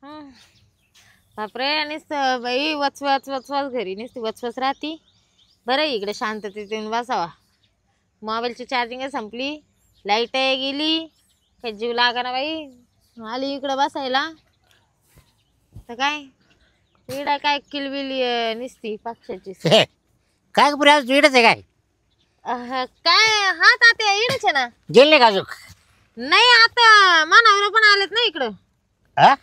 हं. बापरे नुसतं बाई वचवच वचवच घरी नुसती वचवच राहती. बरं इकडे शांततेतून बसावा. मोबाईलची चार्जिंग संपली, लाईट गेली, काही जीव लागा ना बाई. आली इकडं बसायला तर काय इकडं काय किलबिली निसती पक्षाची. काय पुरे आज इडच आहे काय? काय हा तात्या इडच आहे ना. गेले का अजून? नाही आता मानावर पण आलेत ना इकडं. हा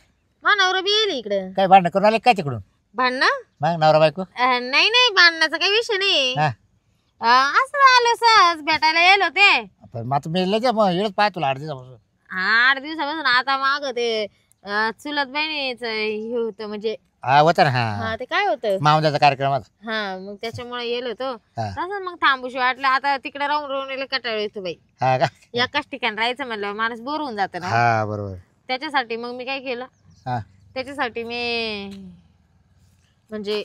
मानावर बी येईल इकडं. काय भांडण करून आले काय तिकडून? भांडणं मग नवरा बायको? नाही नाही भांडणाचा काही विषय नाही. हा असं आलं सहज भेटायला येईल होते. पण मग तुम्ही लगेच मग इडच पाहतो 8 दिवसापासून. 8 दिवसापासून आता माग ते चुलत बहिणीच हे होतं म्हणजे हा होतं ना. हा हा ते काय होतं मावंदाचा कार्यक्रमात. हा मग त्याच्यामुळे येईल होतो. हा. तसं मग थांबूशी वाटलं आता तिकडे राहून राहून कटाळ येतो बाई. हा का? एकाच ठिकाणी राहायचं म्हणलं माणूस बोर होऊन जातं ना. हा बरोबर. त्याच्यासाठी मग मी काय केलं, हा त्याच्यासाठी मी म्हणजे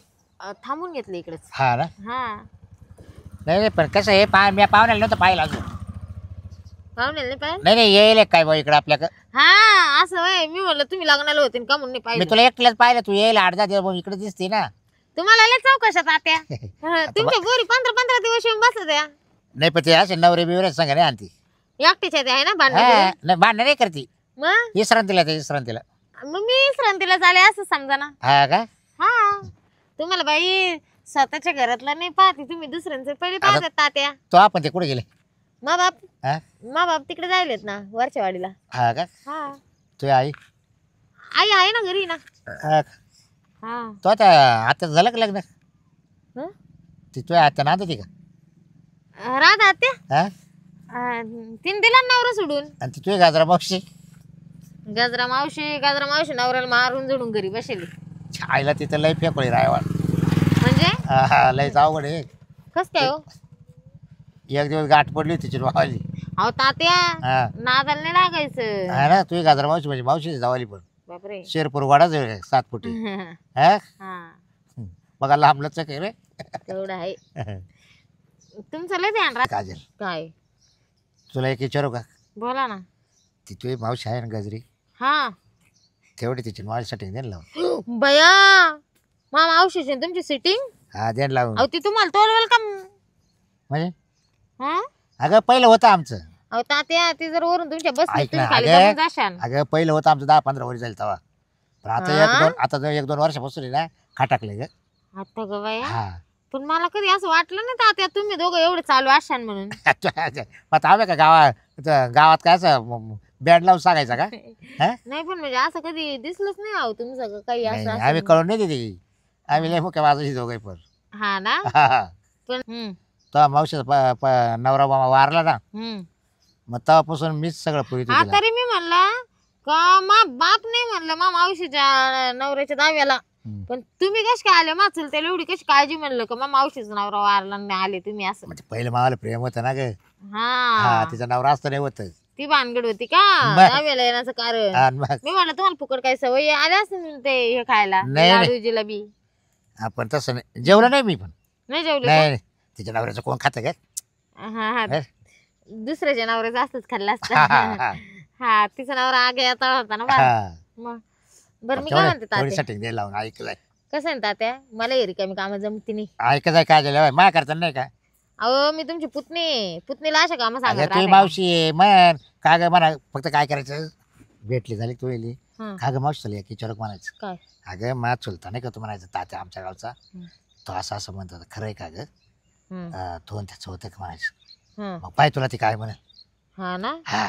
थांबून घेतलं इकडेच. हा ना. हा नाही नाही पण कसं आहे मी पाहुण्याला नव्हतं पाहिलं अजून. पाहुणे नाही पाहिजे. नाही नाही येईल काय बा इकडं आपल्याकडं. हा असं वय मी म्हणलं तुम्ही लग्नाला होते का म्हणून नाही मी पाहिजे. तुला एकट्याच पाहिलं, तू येईल 8-10 दिवस मग इकडे दिसते ना. तुम्हाला लय चौकशात आत्या. तुमच्या गोरी 15-15 दिवस येऊन बसत या. नाही पण ते असे नवरे बिवरे सांगा नाही आणती. एकटीच्या आहे ना भांडण. नाही भांडण नाही करती. मग विश्रांतीला ते विश्रांतीला. मी श्रांतीला चाले असं समजा ना. हा का? हा तुम्हाला बाई स्वतःच्या घरातलं नाही पाहते तुम्ही दुसऱ्यांचं पहिले पाहतात तात्या. तो आपण ते कुठे गेले? मा बाप हा मा बाप तिकडे जायलेत ना वरच्या वाडीला. हा का? हा तुझी आई? आई आहे ना घरी ना. हा. हा तो आता आता झालं का लग्न? हं? ती तुझ्या आता नांद होती का? राधा आत्या हा तिने दिला ना नवरा सोडून. आणि ती तुझी गाजरा मावशी? गजरा मावशी नवऱ्याला मारून जोडून घरी बसेली. आईला तिथं लय फेकळी रायवाड. म्हणजे हा हा लयच अवघड आहे. कस काय हो. एक दिवस गाठ पडली होती तिची मावाली. अहो तात्या हा नादाला नाही लागायचं. हा ना तुझी गाजरा मावशी म्हणजे मावशीची जावाली पण बापरे. शेरपूर वाडाच आहे 7 फुटी. हा हा बघा लांबलंच आहे रे. तेवढं आहे. तुमचं लय ध्यान राहत. काजल काय तुला एक विचारू का? बोला ना. ती तुझी मावशी आहे ना गजरी, हा तेवढी तिची मावशीसाठी देण लावून. बया मा मावशीची आणि तुमची सिटिंग. हा देण लावून. अहो ती तुम्हाला तोलवेल का. म्हणजे हा अगं पहिलं होतं आमचं. अहो तात्या ती जर वरून तुमच्या बसली ऐक ना, तुम्ही खाली अगं- जाऊन जाशाल. अगं पहिलं होतं आमचं 10-15 वर्ष झाली तेव्हा. पण आता हा? आता 1-2 वर्षापासून आहे ना खाटाकले ग. आता ग बाया हा पण मला कधी असं वाटलं नाही तात्या तुम्ही दोघं एवढे चालू असाल म्हणून. आता आम्ही का गावात काय असं बँड लावून सांगायचा का? हा? नाही पण म्हणजे असं कधी दिसलंच नाही अहो तुमचं काही नाही, असं नाही, असेल आम्ही म्हणून. कळून नाही देते. आम्ही लय मुख्य बाजूची दोघे पण. हा ना हा, हा. पण तेव्हा मावशीचा नवरा मामा वारला ना, मग तेव्हापासून मीच सगळं पुरी हा तरी मी म्हणलं का मा बाप नाही म्हणलं मा मावशीच्या नवऱ्याच्या दाव्याला. पण तुम्ही कशी काय आले मा त्याला एवढी कशी काळजी म्हणलं का मा मावशीचा नवरा वारला नाही आले तुम्ही असं. म्हणजे पहिलं मावाला प्रेम होतं ना ग. हा हा तिचा नवरा असतं नाही होत. ती भानगड होती का बर. दाव्याला येण्याचं कारण. आणि मग मी म्हणलं तुम्हाला फुकट काय सवय आल्या असं ते हे खायला नाही, नाही. लाडू जिलेबी. आपण तसं नाही जेवलं नाही मी पण. नाही जेवले नाही नाही. तिच्या नवऱ्याचं कोण खातं का? का? हा हा हे? दुसऱ्याच्या नवऱ्याचं असंच खाल्लं असतं. हा, हा, हा. हा तिचा नवरा आगे आता होता ना बा. हा. मग बरं मी काय म्हणते थोडी तात्या सेटिंग द्यायला लावून ऐकलंय. कसं आहे ना तात्या मला एरी का मी कामं जमती नाही. ऐकायचं काय झालं माया करता नाही का? अहो मी तुमची पुतणीला अशा कामं अगं सांगत तुझी राहते. मावशी आहे म्हण का ग म्हणा फक्त काय करायचं भेटली झाली तू येली हं. का ग मावशी झाली की चरक म्हणायचं. काय अगं मा चुलता नाही का तू म्हणायचं तात्या आमच्या गावचा तो असं असं म्हणतो खरं आहे का ग? हं, तो त्याचं होतं का म्हणायचं. हं. मग पाय तुला ती काय म्हणे. हा ना हा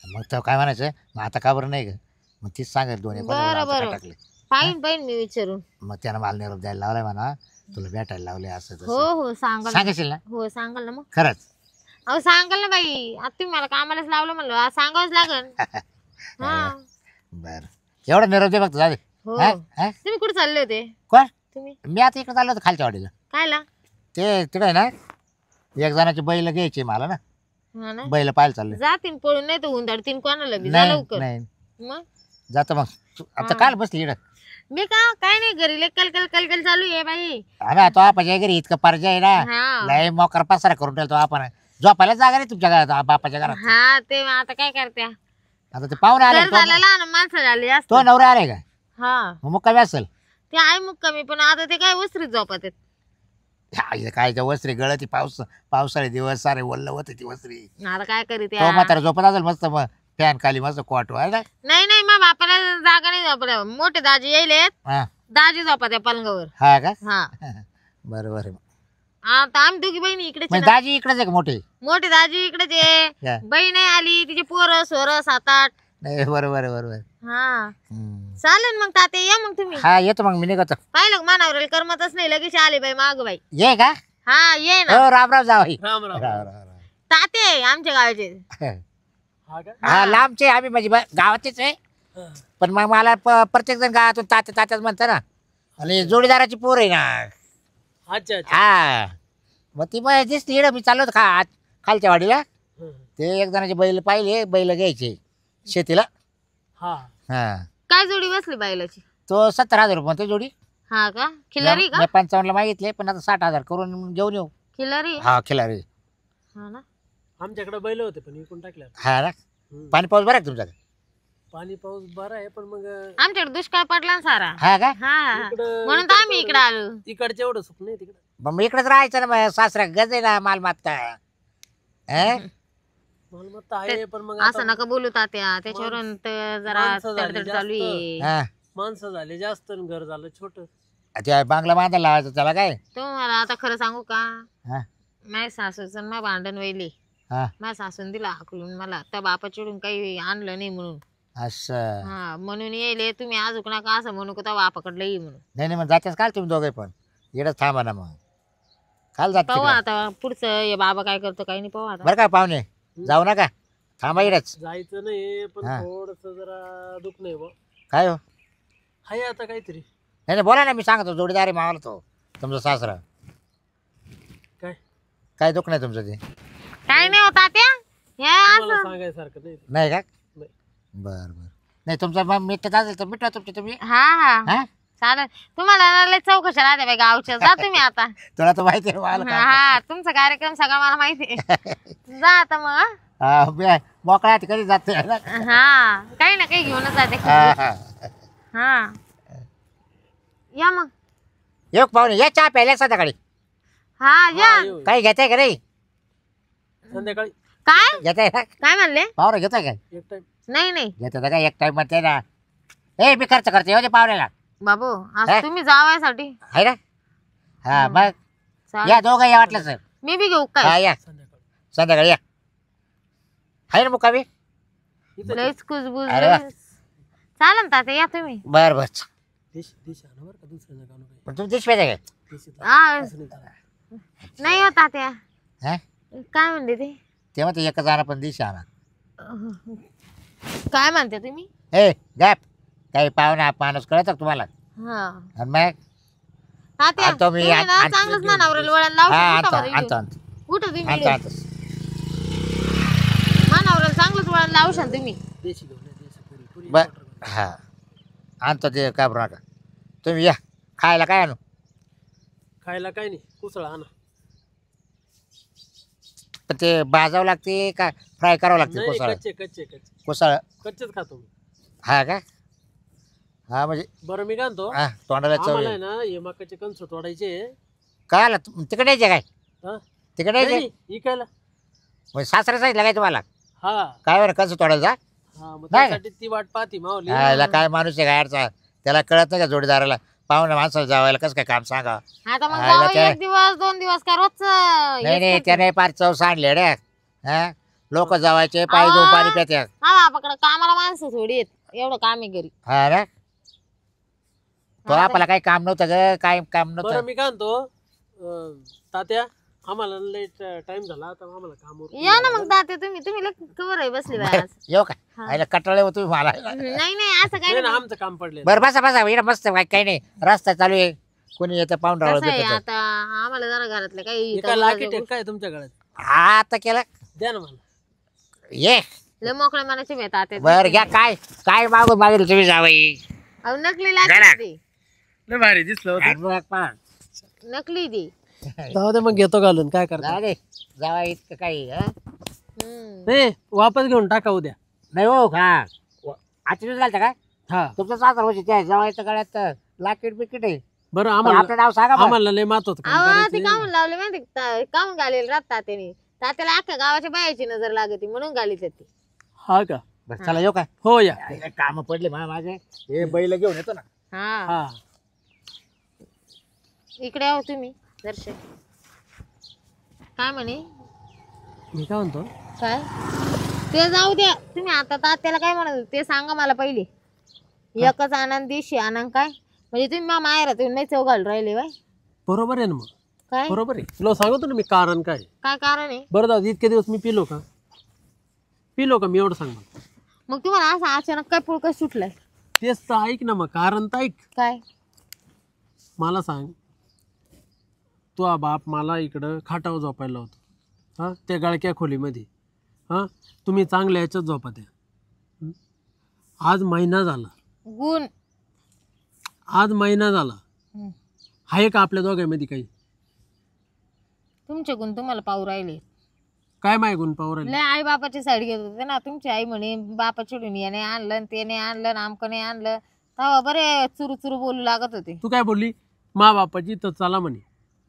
मग तर काय म्हणायचं मग आता का बरं नाही ग मग तीच सांगेल दोन्ही बरं, बरं. टाकले. पाहिन मी विचारून. मग त्यानं मला निरोप द्यायला लावलाय म्हणा तुला भेटायला लावले असं हो तसं हो सांगाल सांगायशील ना हो सांगाल ना मग. खरंच. अहो सांगाल ना बाई आता तुम्ही मला कामालाच लावलं म्हणलं आज सांगावंच लागल. हा बरं एवढं निरोप दे फक्त झाले. हो हा? तुम्ही कुठे चालले होते कोण? तुम्ही मी आता इकडे चाललो होतो खालच्या वाडीला. कायला. ते तिकडे आहे ना एक जणाची बैल घ्यायची मला ना हा ना बैल पाहायला चालले. जातीन पळून नाही तर हुंदाडतीन कोणाला बी जा नाही लवकर. नाही मग जातो मग आता हा. काल बसली इकडं. मी का काय नाही घरी लय कलकल चालू आहे बाई. आम्ही तो आपण घरी इतकं पारजे आहे ना हा लय मोकर पसारा करून ठेवतो आपण झोपायला जागा नाही तुमच्या घरात बापाच्या घरात. हा ते आता काय करत्या आता ते पाहुणे आले घर झालं लहान माणसं झाली जास्त. तो नवरा आले का? हा मग कमी असेल. ते आहे मग कमी, पण आता ते काय वस्त्रीत झोपत आहेत. काय त्या वस्त्री गळती पावसाळे दिवस सारे वल्ल होते ती वस्त्री. आता काय करीत तो म्हातारा झोपत असेल मस्त फॅन खाली मस्त क्वाट आहे ना. नाही मग बापाला जागा नाही झोपल्या. मोठे दाजी येईलेत, हा दाजी झोपत आहे पलंगावर. हा का हा बरोबर. आता आम्ही दोघी बहिणी इकडेच आहे म्हणजे ना. दाजी इकडेच आहे का मोठे. मोठी दाजी इकडेच आहे, हा. बहीण नाही आली, तिचे पोरं सोरं 7-8. नाही बरोबर बरोबर. हा चालेल मग ताते, या मग तुम्ही. हा येतो मग मी निघतो. पाहिलं मानावर करमतच नाही, लगेच आले बाई माग बाई. ये का. हा ये ना. हो राम राम जावाई. राम राम. ताते आहे आमच्या गावाचे. हा का? हा लांबचे आम्ही म्हणजे गावाचेच आहे. हा. पण मग मला प्रत्येक जण गावातून तात्याच म्हणतं ना. आणि जोडीदाराची पोर आहे ना. अच्छा अच्छा. हा मग ती मग दिसली इकडं मी चाललो होतो खालच्या वाडीला. हं. ते एक जणाचे बैल पाहिले, बैल घ्यायचे शेतीला. हा हा काय जोडी बसली बायलाची? तो 70,000 रुपये म्हणतो जोडी. हा का, खिलारी का? मी 55 ला मागितले, पण आता 60,000 करून घेऊन येऊ. खिलारी हा खिलारी. हा ना. आमच्याकडे बैल होते पण विकून टाकल्या. हा ना. हं. पाणी पाऊस बरं का तुमच्याकडे. पाणी पाऊस बरा आहे पण मग आमच्याकडे दुष्काळ पडला ना सारा. हा का. हा इकडं- म्हणून तर आम्ही इकडे आलो. इकडचे एवढं सुख नाही तिकडे. मग इकडेच राहायचं ना. मग सासरा गज आहे ना मालमत्ता. मालमत्ता आहे पण मग असं नका बोलू तात्या, त्याच्यावरून तर जरा माणसं झाली तडतड जास्त. चालू आहे. हा माणसं झाले जास्त आणि घर झालं छोट. ते बांगला बांधायला लावायचं त्याला काय. तुम्हाला आता खरं सांगू का, हा माझ्या सासूचं ना भांडण वहिले. हा माझ्या सासून दिला हाकलून मला, त्या बापा चिडून काही आणलं नाही म्हणून. असं. हा म्हणून येले तुम्ही अजून नका असं म्हणू का त्या बापाकडलं ये म्हणून. नाही मग जातेच काल तुम्ही दोघे पण इकडंच थांबा ना. मग काल जात पाहू आता पुढचं हे बाबा काय करतो काही नाही, पाहू आता. बरं का पाहुणे. जाऊ नका, थांबा इकडंच. जायचं नाही पण हा. थोडस जरा दुख नाही बा. काय हो. हाय आता काहीतरी. नाही बोला ना, मी सांगतो जोडीदार आहे मावाला तो तुमचा सासरा. काय काय दुख नाही तुमचं ते. काय नाही होता त्या हे मला असं. सांगायसारखं नाही. नाही का. नाही. बर बर. नाही तुमचा मग मिठत असेल तर मिठवा तुमचे तुम्ही. हा हा हा चालेल. तुम्हाला ना लय चौकशा राहते बाई गावच्या, जा तुम्ही आता. तुला तर माहिती आहे मला काय. हा तुमचा कार्यक्रम सगळा मला माहिती आहे. जा आता मग. हा, मोकळ्या कधी जाते. हा काही ना काही घेऊनच जाते. हा या मग. येऊ पाहुणे या चहा प्यायला संध्याकाळी. हा या. हा, येऊ. काही घेताय का नाही. संध्याकाळी काय घेताय का काय म्हणले? पाहुणे घेताय काय. एक टाइम. नाही नाही घेतात का एक टाइम म्हणते ना. मी खर्च करते येऊ दे पाहुण्याला. बाबू आज हे? तुम्ही जावायसाठी आहे ना. हा मग चालेल. या दोघं या वाटलं सर. मी बी घेऊ हा काय? या संध्याकाळी संध्याकाळी या. आहे ना मुक्कामी. इथं लयच कुजबुज अरे वा. चालेल ना तात्या, या तुम्ही. बर बर. देश देश आणा बरं का दुसरं नका आणू काही. पण तुम्ही दिश पाहिजे देशीत हा असं नाही चालत. नाही हो तात्या. काय. हा काय म्हणते ते? ते म्हणते एकच आणा पण दिश आणा. काय म्हणते तुम्ही? गॅप काही पाहुणा माणूस कळत तुम्हाला. हा आणि मग तात्या आणतो मी, तुम्ही ना आण- चांगलंच मानावर वळण हा लावू आणतो उठा आणतो आणतो तुम्ही आणतो आणतो. मानावर चांगलंच वळण लावशाल तुम्ही. देशी घेऊन या, देशी पुरी पुरी बर order करा. हा आणतो ते काय बरं नका. तुम्ही या खायला काय आणू. खायला काय नाही कुसळा आणा. पण ते भाजावं लागते का फ्राय करावं लागते नाही कोसळ. कच्चे कच्चे कच्चे कोसळ कच्चेच खातो मी. हा का. हा म्हणजे बरं मी काय म्हणतो हा तोंडाला चव आम्हाला येईल. आहे ना हे मकाचे कणस तोडायचे. काय आला तिकडे यायचे काय. हा तिकडे यायचे नाही, इकायला. म्हणजे सासरा सांगितलं काय तुम्हाला. हा काय बरं कसं तोडायचं. हा मग नाही. त्यासाठी ती वाट पाहती मावली. हा याला काय माणूस आहे गाडचा. त्याला कळत नाही का जोडीदाराला पाहुणे माणसाला जावायला कसं काय काम सांगा. आता मग हा, जावई त्या- 1 दिवस 2 दिवस का रोजच नाही नाही त्याने फार चव सांडले रे. हा लोक जावायचे पाय देऊन पाणी पित्या. हा बापाकडे कामाला माणसं थोडी आहेत, एवढं काम आहे घरी. हा रे तो आपल्याला काही काम नव्हतं ग. काय काम बरं नव्हतं. मी काय म्हणतो तात्या आम्हाला लेट टाइम झाला आता आम्हाला कामावर या ना मग तात्या तुम्ही तुम्ही लय कवर आहे बसली बाय आज. येऊ का. आईला कटाळे हो तुम्ही मला. नाही नाही असं काही नाही ना नाही. आमचं काम पडले. बरं बसा बसा इकडे मस्त काही नाही. रस्ता चालू आहे कोणी येतं पाहुणे कसं आहे भेटत. आता आम्हाला जरा घरातलं काही काय लाकीट आहे काय तुमच्या गळ्यात हा आता केलं. द्या ना मला. ये लय मोकळ्या मनाची भेट तात्या. बर घ्या काय काय मागून मागेल तुम्ही जावाई. अहो नकली घरा. लागते ती. लय भारी दिसलं आणि मग पहा. नकली ती. जाऊ दे मग घेतो घालून काय करता. जाऊ दे जावाई इतकं काही हा? हम्म. नाही वापस घेऊन टाका उद्या. नाही हो हा आजच्या दिवस घालता का. हा तुमचं 7 वर्षाचे आहे जवायचं गळ्यात लाकीट बिकीट आहे. बरं पण आम्हाला आपलं नाव सांगा बरं. आम्हाला लय महत्वाचं काम अहो ते करायचं कामून लावले माहिती का? कामून घालेल राहत तात्याने. तात्याला अख्ख्या गावाच्या बायाची नजर लागते म्हणून घालीत ती. हा का बरं चला येऊ का हो या काम पडले माझे हे बैल घेऊन येतो ना. हा हा इकडे आहो तुम्ही दर्शक. काय म्हणे मी काय म्हणतो काय ते जाऊ द्या तुम्ही. आता तात्याला काय म्हणत होते ते सांगा मला पहिले. एकच आनंद दिवशी आनंद काय म्हणजे तुम्ही मा माहेरात येऊन नाही चव घालून राहिले बाय. बरोबर आहे ना मग काय बरोबर आहे तुला सांगतो ना मी कारण काय काय कारण आहे. बरं दादा इतके दिवस मी पिलो का मी एवढं सांग मला. मग तुम्हाला असं अचानक काय पुळका सुटलाय. तेच तर ऐक ना मग कारण तर ऐक काय मला सांग तो बाप मला इकडं खाटावर झोपायला होतो हां त्या गळक्या खोलीमध्ये हां तुम्ही चांगल्या ह्याच्यात झोपा त्या आज महिना झाला गुण आज महिना झाला आहे का आपल्या दोघांमध्ये काही तुमचे गुण तुम्हाला पाहू राहिले. काय माय गुण पावर लय आई बापाची साईड घेत होते ना. तुमची आई म्हणे बापा चिडून याने आणलं ते नाही आणलं नामकं नाही आणलं तेव्हा बरे चुरू चुरू बोलू लागत होते. तू काय बोलली मा बापाची तर चला म्हणे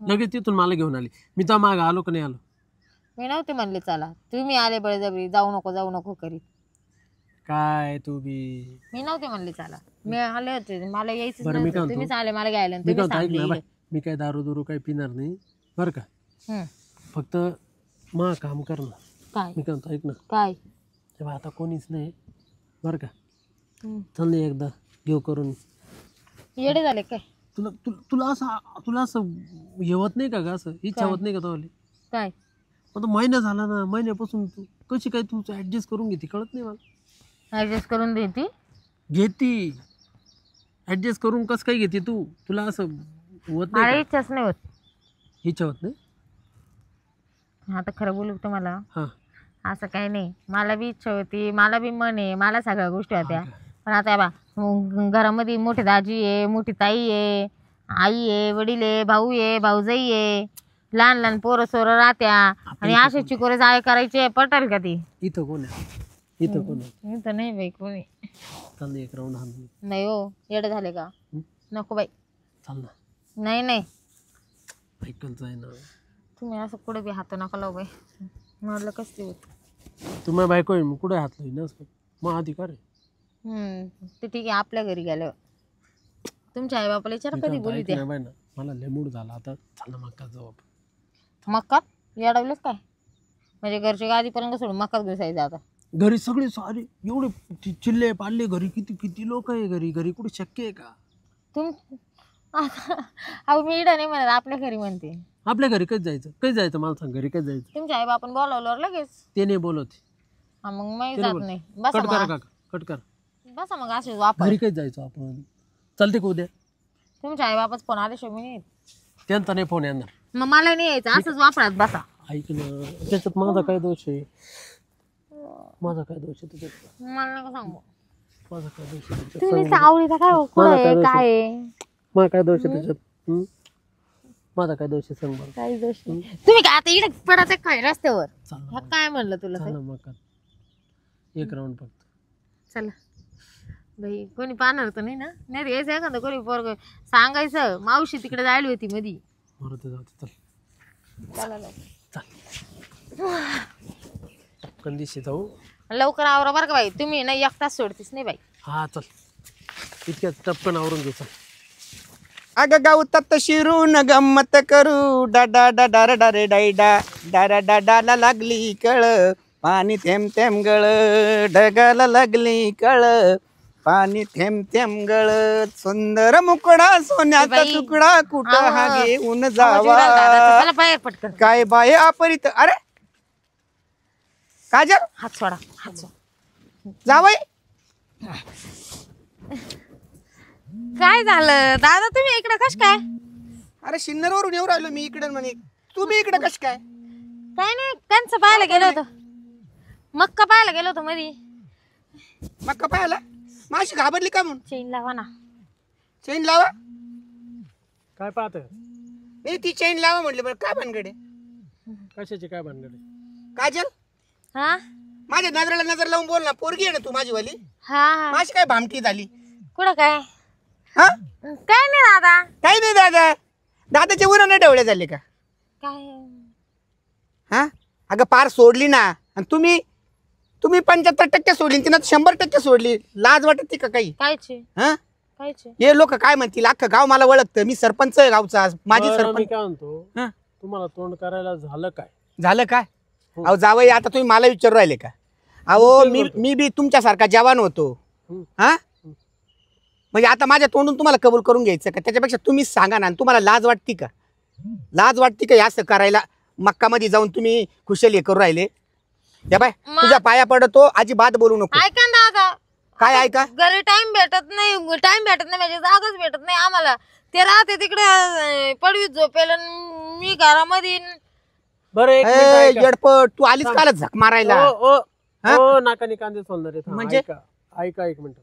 लगेच तिथून मला घेऊन आली मी तर मागं आलो का नाही आलो मी नव्हते म्हणले चला तुम्ही आले बळजबरी जाऊ नको करीत. काय तू बी मी नव्हते म्हणले चला मी आले होते मला यायचं बरं, मी काय म्हणतो? तुम्हीच आले मला घ्यायला आणि मी तुम्ही काय ऐक ना सांगले. बाय मी काय दारू काही पिणार नाही बरं का हं. फक्त मा काम कर ना काय मी काय म्हणतो ऐक ना काय तेव्हा आता कोणीच नाही बरं का हं. चल नाही एकदा घेऊ करून येडे झाले काय तुला असं हे होत नाही का ग असं इच्छा काय? होत नाही का तो काय आता महिना झाला ना महिन्यापासून तू कशी काय तुमचं ऍडजस्ट करून घेते कळत नाही मला ऍडजस्ट करून देते. घेती ऍडजस्ट करून कसं काय घेते तू तुला असं होत मला नाही का? इच्छाच नाही होत. इच्छा होत नाही आता खरं बोलू का तुम्हाला हां असं काही नाही. मला बी इच्छा होती मला बी मन आहे मला सगळ्या गोष्टी होत्या. पण आता बा घरामध्ये मोठी दाजी आहे मोठी ताई आहे आई आहे वडील आहे भाऊ आहे भाऊजाई आहे लहान लहान पोरं सोरं राहत्या आणि असे चिकोरे जाळे करायचे पटेल का ती. इथं कोण आहे इथं कोण आहे मी तर नाही बाई कोणी चाल ना एक राऊंड हाण नाही हो येडे झाले का नको बाई चाल ना नाही नाही ऐकलच आहे ना तुम्ही असं कुठे बी हात नका लावू बाई म्हटलं कसं होत. तू माझ्या बायको आहे मग कुठे हात लावी ना मग अधिकार आहे ते ठीक आहे आपल्या घरी गेल्यावर तुमच्या आई बापाला विचार कधी बोलू द्या. नाही बाई ना मला लय मूड झाला आता चाल ना मग जाऊ आपण मक्कात येडवलेच काय म्हणजे घरच्या गादीपर्यंत सोडून मक्कात घुसायचं आता. घरी सगळे सारे एवढे चिल्ले पाडले घरी किती किती लोक आहे घरी कुठे शक्य आहे का तुम अहो मी इडं नाही म्हणत आपल्या घरी म्हणते. आपल्या घरी कधी जायचं मला सांग घरी कधी जायचं तुमच्या आई बापान बोलावल्यावर लगेच ते नाही बोलत हा मग मी ते जात बोल. नाही. बसा कट करा मग काका कट कर बसा मग असे वापर घरी कधी जायचं आपण चालते का उद्या तुमच्या आई बापाच फोन आल्याशिवाय मी नाही. त्यांचा नाही फोन येणार मग मला नाही यायचं असंच वापरात बसा. ऐक ना त्याच्यात माझा काय दोष आहे त्याच्यात मला नका सांगू माझा काय दोष आहे त्याच्यात तुम्ही आवडीचा काय मला काय दोष काय आहे? माझा काय दोष आहे त्याच्यात माझा काय दोष आहे सांग मला काही दोष नाही. तुम्ही काय आता इकडे पडायचं काय रस्त्यावर चाल ह्या काय म्हणलं तुला चाल ते? ना मग एक राऊंड फक्त चला बाई कोणी पाहणार तर नाही ना नाही रे यायचं एखादं कोणी पोरग सांगायचं मावशी तिकडे जायला होती मधी. मारुती जाऊ दे, चल चला कंदिशी जाऊ लवकर आवरा बरं का बाई तुम्ही ना एक तास सोडतीस नाही बाई. हा चल इतक्या टपकन आवरून घे चल अग गावतात शिरून गंमत करू डाडा डाडा डारे डायडा डारा डाडाला लागली कळ पाणी थेंब थेंब गळ ढगाला लागली कळ पाणी थेंब थेंब गळ सुंदर मुकडा सोन्याचा बाई. तुकडा कुठं हा आवा. घेऊन आवाज येऊ लागला आता. जावा चला बाहेर पटकन काय बाय अपरित अरे काजल हात सोडा हात सोडा. जावई काय झालं दादा तुम्ही इकडे कश काय अरे शिन्नरवरून येऊ राहिलो मी इकडे म्हणे तुम्ही इकडे कश काय काय नाही कंच पाहायला गेलो होतो मक्का पाहायला गेलो होतो मधी. मग का पाहिला माशी घाबरली का म्हणून चेन लावा ना. चेन लावा काय पाहत नाही ती चेन लावा म्हटलं बरं काय भानगडे कशाची काय भानगड काजल हा माझ्या नजरेला नजर लावून बोल ना पोरगी आहे ना तू माझी वाली हा माझी काय भामटी झाली कुठं काय हा काय नाही दादा. काही नाही दादा, दादाचे उन्हाने डवळे झाले का? काय हा अगं पार सोडली ना, आणि तुम्ही 75% सोडली, तिनं 100% सोडली. लाज वाटते का काही? कायचे हा कायचे हे लोक काय म्हणतील, अख्खं गाव मला ओळखतं, मी सरपंच आहे गावचा, माझी बरं, मी सरपंच. काय म्हणतो, हा तुम्हाला तोंड करायला झालं काय? झालं काय? अहो जावई, आता तुम्ही मला विचारू राहिले का? अहो मी बी तुमच्यासारखा जवान होतो. हा म्हणजे आता माझ्या तोंडून तुम्हाला कबूल करून घ्यायचं का? त्याच्यापेक्षा तुम्हीच सांगा ना. तुम्हाला लाज वाटते का? लाज वाटते का असं करायला? मक्कामध्ये जाऊन तुम्ही खुशाल हे करू राहिले. या बाय तुझ्या पाया पडतो, अजिबात बोलू नको. ऐका ना दादा. काय ऐका? घरी टाइम भेटत नाही म्हणजे जागाच भेटत नाही आम्हाला. ते राहते तिकडे पडवीत झोपेल आणि मी घरामध्ये. बरं एक मिनिट ऐका. येडपट, तू आलीच काल झक मारायला? ओ नाकानी कांदे सोलणार म्हणजे? ऐका एक मिनिट.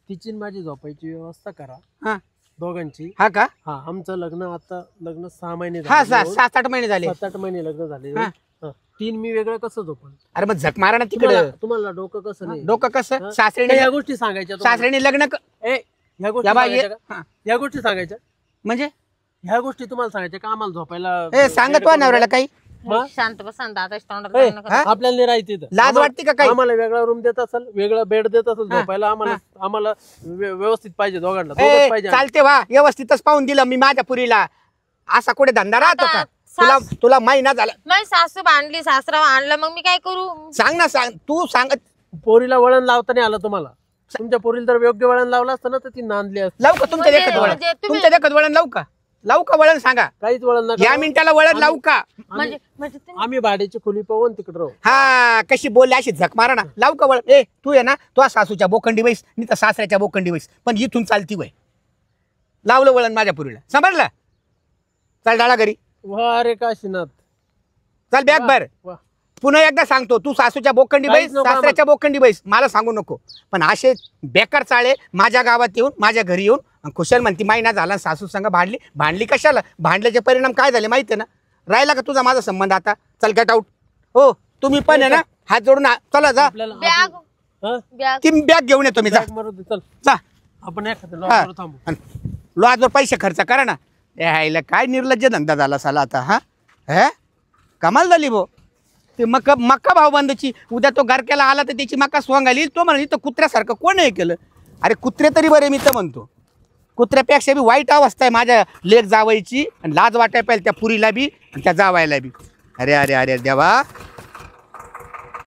तिची माझी झोपायची व्यवस्था करा, हा दोघांची. हा का? हा आमचं लग्न 6 महिने हा झाले. 7-8 महिने झाले. 7-8 महिने लग्न झाले. हा. 3 मी वेगळं कसं झोपण? अरे मग झक मारा ना तिकडे. तुम्हाला डोकं कसं नाही? डोकं कसं? हा? सासरेने या गोष्टी सांगायच्या तुम्हाला. सासरेने लग्न ह्या गोष्टी या बाई सांगायच्या का? हा. या गोष्टी सांगायच्या, म्हणजे ह्या गोष्टी तुम्हाला सांगायच्या का आम्हाला झोपायला? ए सांगत वा नवऱ्याला काही? मग? शांत बसा दादा. तोंडात ए, काय नका. हा? आपल्याला नाही राहायचं इथं. लाज वाटते का काही? आम्हाला वेगळा रूम देत असेल, वेगळा बेड देत असेल हा. झोपायला. आम्हाला व्यवस्थित पाहिजे दोघांना. ए, दोघंच पाहिजे. चालते वा, व्यवस्थितच पाहून दिलं मी माझ्या पुरीला. असा कुठे धंदा राहतो का? आता तुला महिना झाला. माझी सासू भांडली, सासरा आणलं, मग मी काय करू? सांग ना, सांग तू सांग. पोरीला वळण लावता नाही आलं तुम्हाला. तुमच्या पोरीला जर योग्य वळण लावलं असतं ना तर ती नांदली असती. लावू का तुमच्या देखत वळण? म्हणजे तुम्ही- तुमच्या देखत वळण लावू का वळण सांगा? काहीच वळण नका या लावू. मिनिटाला वळण लावू का? म्हणजे तुम्ही- आम्ही भाड्याची खोली पाहून तिकडे राहू. हा कशी बोलली अशी झक मारा ना. लावू का वळण? ए तू आहे ना, तू सासूच्या बोखंडी बैस, मी तर सासऱ्याच्या बोखंडी बैस, पण इथून चालती वय. लावलं वळण माझ्या पुरीला, समजलं? चल डाळा घरी, वा रे काशीनाथ. चल बॅग भर. वा. पुन्हा एकदा सांगतो, तू सासूच्या बोखंडी बैस, काहीच नको सासऱ्याच्या बोखंडी बैस, मला सांगू नको. पण असे बेकार चाळे माझ्या गावात येऊन, माझ्या घरी येऊन खुशाल म्हणती महिना झाला सासू संग भांडली कशाला? भांडल्याचे परिणाम काय झाले माहिती आहे ना? राहिला का तुझा माझा संबंध आता? चल गेट आउट. हो तुम्ही पण आहे ना, हात जोडून चला जा. आपल्याला बॅग हा? बॅग ती बॅग घेऊन येतो मी, जा बॅग मारू दे, चल जा. आपण एखाद्या हा. लॉजवर थांबू. लॉजवर पैसे खर्च करा ना. यायला काय निर्लज्ज धंदा झाला साला आता. हा हे कमाल झाली भो. ते मक्का भाऊबंदची उद्या तो गारक्याला आला तर त्याची मक्का सोंगाली. तो म्हणा इथं कुत्र्यासारखं कोण हे केलं? अरे कुत्रे तरी बरे, मी तर म्हणतो कुत्र्यापेक्षा बी वाईट अवस्था आहे माझ्या लेक जावायची. आणि लाज वाटाय पाहिजे त्या पुरीला बी आणि त्या जावायला बी. अरे अरे अरे देवा.